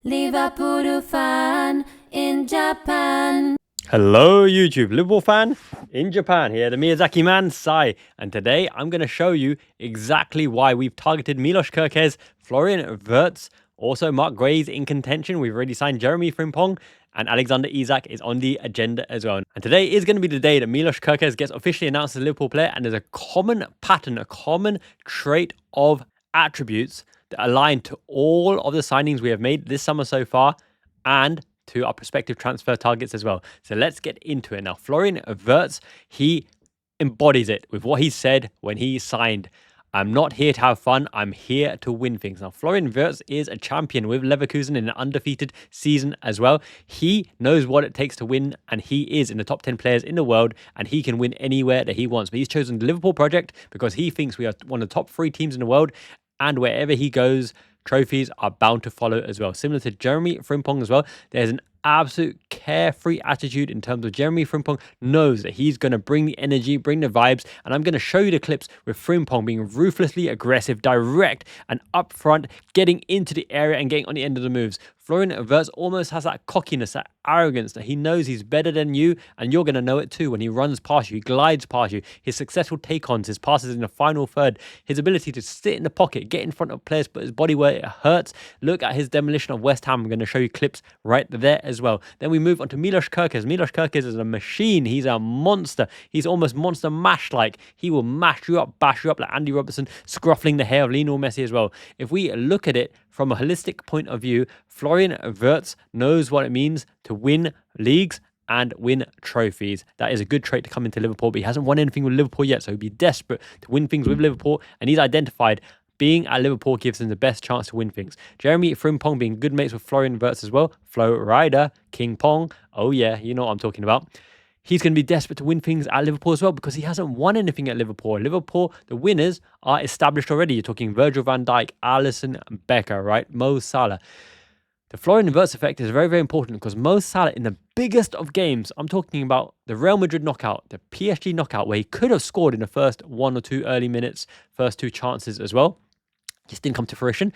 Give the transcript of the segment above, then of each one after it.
Liverpool Fan in Japan. Hello YouTube, Liverpool Fan in Japan here, the Miyazaki man, Sai. And today I'm going to show you exactly why we've targeted Milos Kerkez, Florian Wirtz, also Mark Gray's in contention. We've already signed Jeremy Frimpong and Alexander Isak is on the agenda as well. And today is going to be the day that Milos Kerkez gets officially announced as a Liverpool player, and there's a common pattern, a common trait of attributes that align to all of the signings we have made this summer so far and to our prospective transfer targets as well. So let's get into it now. Florian Wirtz, he embodies it with what he said when he signed. I'm not here to have fun. I'm here to win things. Now, Florian Wirtz is a champion with Leverkusen in an undefeated season as well. He knows what it takes to win, and he is in the top 10 players in the world, and he can win anywhere that he wants. But he's chosen the Liverpool project because he thinks we are one of the top 3 teams in the world, and wherever he goes, trophies are bound to follow as well. Similar to Jeremy Frimpong as well, there's an absolute carefree attitude in terms of Jeremy Frimpong knows that he's going to bring the energy, bring the vibes, and I'm going to show you the clips with Frimpong being ruthlessly aggressive, direct and upfront, getting into the area and getting on the end of the moves. Florian Wirtz almost has that cockiness, that arrogance that he knows he's better than you, and you're going to know it too when he runs past you, he glides past you. His successful take-ons, his passes in the final third, his ability to sit in the pocket, get in front of players, put his body where it hurts. Look at his demolition of West Ham. I'm going to show you clips right there as well. Then we move on to Milos Kerkez. Milos Kerkez is a machine. He's a monster. He's almost monster mash-like. He will mash you up, bash you up like Andy Robertson, scruffling the hair of Lionel Messi as well. If we look at it from a holistic point of view, Florian Wirtz knows what it means to win leagues and win trophies. That is a good trait to come into Liverpool, but he hasn't won anything with Liverpool yet, so he'd be desperate to win things with Liverpool, and he's identified being at Liverpool gives him the best chance to win things. Jeremy Frimpong being good mates with Florian Wirtz as well. Flo Rider, King Pong. Oh yeah, you know what I'm talking about. He's going to be desperate to win things at Liverpool as well because he hasn't won anything at Liverpool. Liverpool, the winners are established already. You're talking Virgil van Dijk, Alisson Becker, right? Mo Salah. The Florian Wirtz effect is very, very important because Mo Salah, in the biggest of games, I'm talking about the Real Madrid knockout, the PSG knockout, where he could have scored in the first 1 or 2 early minutes, first 2 chances as well. Just didn't come to fruition.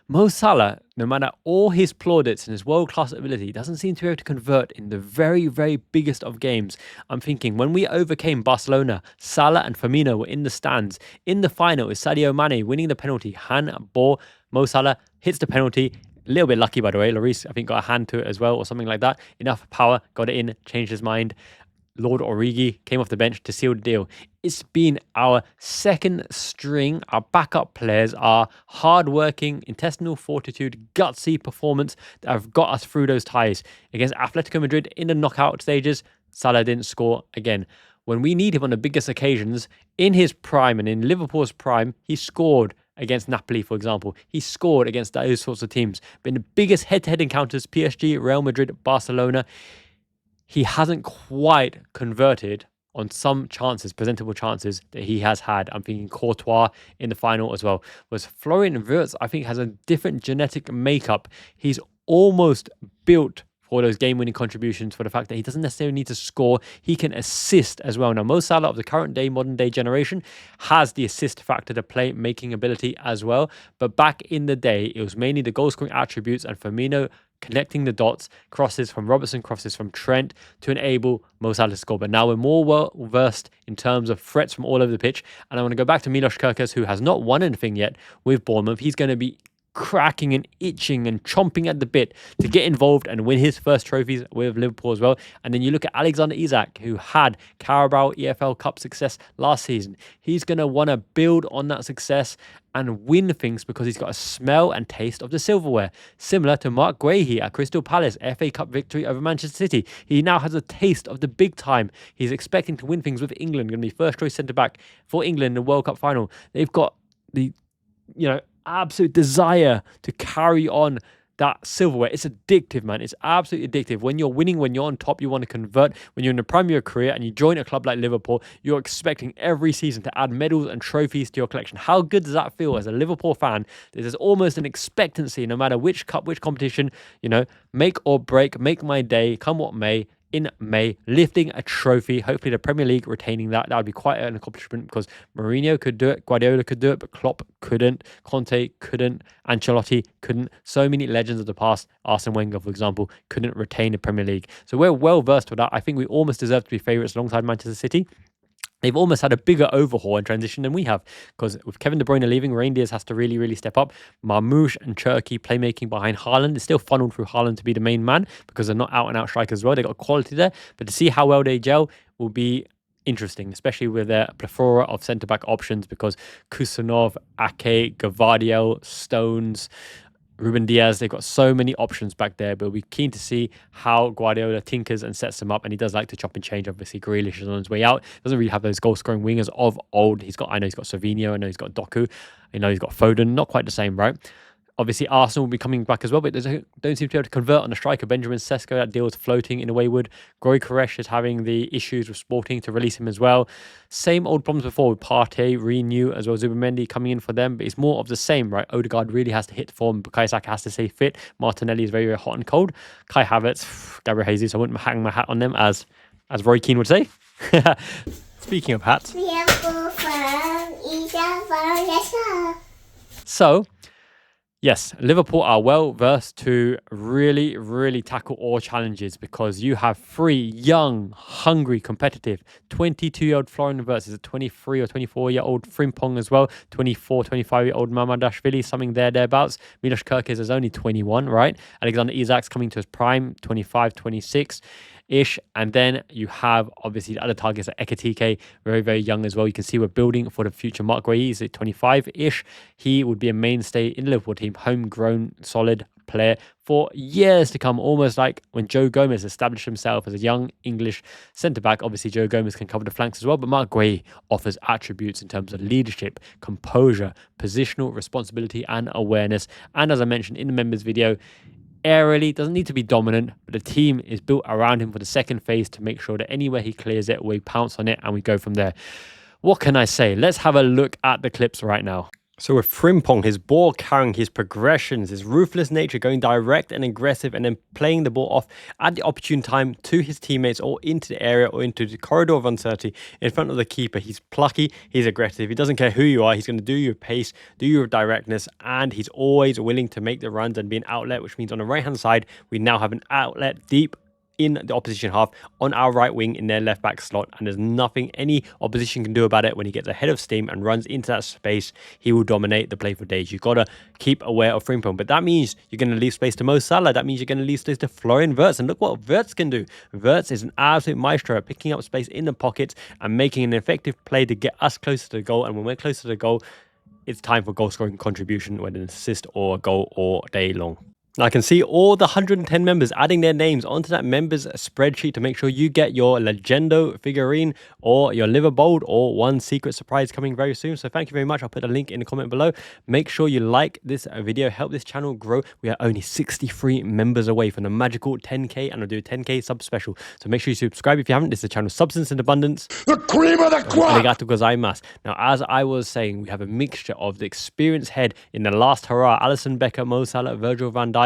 Mo Salah, no matter all his plaudits and his world-class ability, doesn't seem to be able to convert in the very, very biggest of games. I'm thinking when we overcame Barcelona, Salah and Firmino were in the stands. In the final, is Sadio Mane winning the penalty, handball. Mo Salah hits the penalty. A little bit lucky, by the way. Lloris, I think, got a hand to it as well or something like that. Enough power, got it in, changed his mind. Lord Origi came off the bench to seal the deal. It's been our second string. Our backup players are hard-working, intestinal fortitude, gutsy performance that have got us through those ties. Against Atletico Madrid in the knockout stages, Salah didn't score again. When we need him on the biggest occasions, in his prime and in Liverpool's prime, he scored against Napoli, for example. He scored against those sorts of teams. But in the biggest head-to-head encounters, PSG, Real Madrid, Barcelona, he hasn't quite converted on some chances, presentable chances that he has had. I'm thinking Courtois in the final as well. Whereas Florian Wirtz, I think, has a different genetic makeup. He's almost built for those game-winning contributions, for the fact that he doesn't necessarily need to score. He can assist as well. Now, Mo Salah of the current day, modern day generation has the assist factor, the play-making ability as well. But back in the day, it was mainly the goal-scoring attributes and Firmino connecting the dots, crosses from Robertson, crosses from Trent to enable Mo Salah to score. But now we're more well-versed in terms of threats from all over the pitch. And I want to go back to Milos Kerkez, who has not won anything yet with Bournemouth. He's going to be cracking and itching and chomping at the bit to get involved and win his first trophies with Liverpool as well. And then you look at Alexander Isak, who had Carabao EFL Cup success last season. He's going to want to build on that success and win things because he's got a smell and taste of the silverware. Similar to Mark Gray here at Crystal Palace, FA Cup victory over Manchester City. He now has a taste of the big time. He's expecting to win things with England, going to be first choice centre-back for England in the World Cup final. They've got the, absolute desire to carry on that silverware. It's addictive, man. It's absolutely addictive. When you're winning, when you're on top, you want to convert. When you're in the prime of your career and you join a club like Liverpool, you're expecting every season to add medals and trophies to your collection. How good does that feel as a Liverpool fan? There's almost an expectancy, no matter which cup, which competition, make or break, make my day, come what may. in May, lifting a trophy, hopefully the Premier League retaining that. That would be quite an accomplishment because Mourinho could do it, Guardiola could do it, but Klopp couldn't, Conte couldn't, Ancelotti couldn't. So many legends of the past, Arsene Wenger, for example, couldn't retain the Premier League. So we're well versed with that. I think we almost deserve to be favourites alongside Manchester City. They've almost had a bigger overhaul and transition than we have because with Kevin De Bruyne leaving, Reindeers has to really, really step up. Marmoush and Cherky playmaking behind Haaland is still funneled through Haaland to be the main man because they're not out-and-out strikers as well. They've got quality there, but to see how well they gel will be interesting, especially with their plethora of centre-back options because Kusanov, Ake, Gvardiol, Stones, Ruben Diaz, they've got so many options back there, but we're keen to see how Guardiola tinkers and sets them up, and he does like to chop and change. Obviously, Grealish is on his way out. Doesn't really have those goal-scoring wingers of old. I know he's got Savinho, I know he's got Doku, I know he's got Foden, not quite the same, right? Obviously, Arsenal will be coming back as well, but they don't seem to be able to convert on the striker. Benjamin Sesko, that deal is floating in a wayward. Groy Koresh is having the issues with Sporting to release him as well. Same old problems before with Partey, Renew, as well as Zubimendi coming in for them, but it's more of the same, right? Odegaard really has to hit form. Bukayo Saka has to stay fit. Martinelli is very, very hot and cold. Kai Havertz, Gabriel Jesus, I wouldn't hang my hat on them, as Roy Keane would say. Speaking of hats. Liverpool Fan is a fan, yes sir. So, yes, Liverpool are well versed to really, really tackle all challenges because you have three young, hungry, competitive 22-year-old Florian Wirtz, is a 23 or 24-year-old Frimpong as well, 24, 25-year-old Mamadashvili, something thereabouts. Milos Kerkez is only 21, right? Alexander Isak's coming to his prime, 25, 26-ish. And then you have, obviously, the other targets like Ekitike, very, very young as well. You can see we're building for the future. Mark Guehi is 25-ish. He would be a mainstay in the Liverpool team, homegrown, solid player for years to come, almost like when Joe Gomez established himself as a young English centre-back. Obviously, Joe Gomez can cover the flanks as well, but Mark Guehi offers attributes in terms of leadership, composure, positional responsibility and awareness. And as I mentioned in the members video, aerially, doesn't need to be dominant, but the team is built around him for the second phase to make sure that anywhere he clears it, we pounce on it and we go from there. What can I say? Let's have a look at the clips right now. So with Frimpong, his ball carrying, his progressions, his ruthless nature, going direct and aggressive and then playing the ball off at the opportune time to his teammates or into the area or into the corridor of uncertainty in front of the keeper. He's plucky, he's aggressive, he doesn't care who you are, he's going to do your pace, do your directness, and he's always willing to make the runs and be an outlet, which means on the right-hand side, we now have an outlet deep in the opposition half on our right wing in their left back slot, and there's nothing any opposition can do about it. When he gets ahead of steam and runs into that space, he will dominate the play for days. You've got to keep aware of Frimpong, but that means you're going to leave space to Mo Salah. That means you're going to leave space to Florian Wirtz, and look what Wirtz can do. Wirtz is an absolute maestro at picking up space in the pockets and making an effective play to get us closer to the goal, and when we're closer to the goal, it's time for goal scoring contribution, whether an assist or a goal all day long. Now I can see all the 110 members adding their names onto that members spreadsheet to make sure you get your Legendo figurine or your Liverbold or one secret surprise coming very soon. So thank you very much. I'll put a link in the comment below. Make sure you like this video, help this channel grow. We are only 63 members away from the magical 10k, and I'll do a 10k sub special. So make sure you subscribe if you haven't. This is the channel Substance and Abundance. The cream of the crop! Arigato gozaimasu. Now, as I was saying, we have a mixture of the experienced head in the last hurrah, Alisson Becker, Mo Salah, Virgil van Dijk,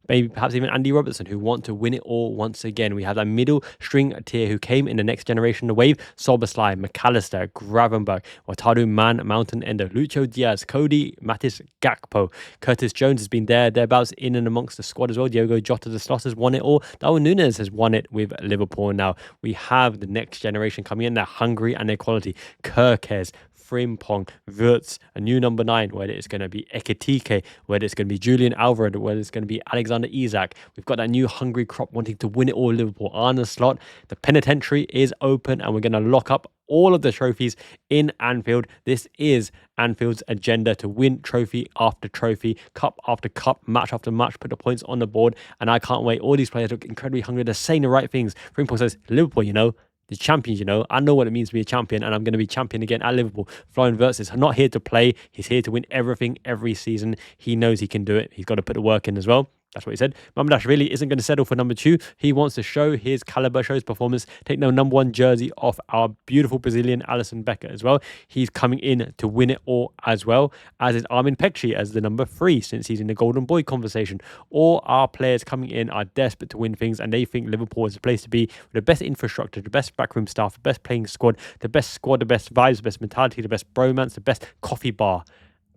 maybe perhaps even Andy Robertson, who want to win it all once again. We have that middle string tier who came in the next generation, the wave, Soberslide, McAllister, Gravenberg, Wataru Man, Mountain Ender, Lucho Diaz, Cody, Mattis, Gakpo, Curtis Jones has been thereabouts in and amongst the squad as well. Diogo Jota, the Sloss, has won it all. Darwin Núñez has won it with Liverpool. Now we have the next generation coming in. They're hungry and they're quality. Kerkez, Frimpong, Wirtz, a new number 9, whether it's going to be Ekitike, whether it's going to be Julian Alvarez, whether it's going to be Alexander Isak. We've got that new hungry crop wanting to win it all. Liverpool on the slot. The penitentiary is open and we're going to lock up all of the trophies in Anfield. This is Anfield's agenda to win trophy after trophy, cup after cup, match after match, put the points on the board, and I can't wait. All these players look incredibly hungry. They're saying the right things. Frimpong says, Liverpool, you know, the champions, you know, I know what it means to be a champion, and I'm going to be champion again at Liverpool. Florian Wirtz is not here to play. He's here to win everything every season. He knows he can do it. He's got to put the work in as well. That's what he said. Mamadash really isn't going to settle for number 2. He wants to show his caliber, show his performance, take the number 1 jersey off our beautiful Brazilian Alisson Becker as well. He's coming in to win it all as well, as is Armin Pekci as the number 3, since he's in the Golden Boy conversation. All our players coming in are desperate to win things, and they think Liverpool is the place to be, with the best infrastructure, the best backroom staff, the best playing squad, the best vibes, the best mentality, the best bromance, the best coffee bar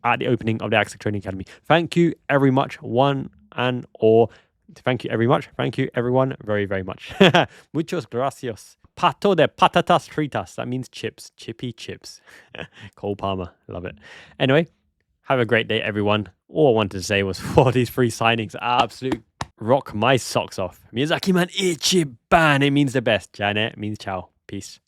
at the opening of the Axel Training Academy. Thank you very much, one and all. Thank you very much. Thank you, everyone, very, very much. Muchos gracias. Pato de patatas fritas. That means chips. Chippy chips. Cole Palmer. Love it. Anyway, have a great day, everyone. All I wanted to say was for these 3 signings, absolute rock my socks off. Miyazaki man, ichiban. It means the best. Janet means ciao. Peace.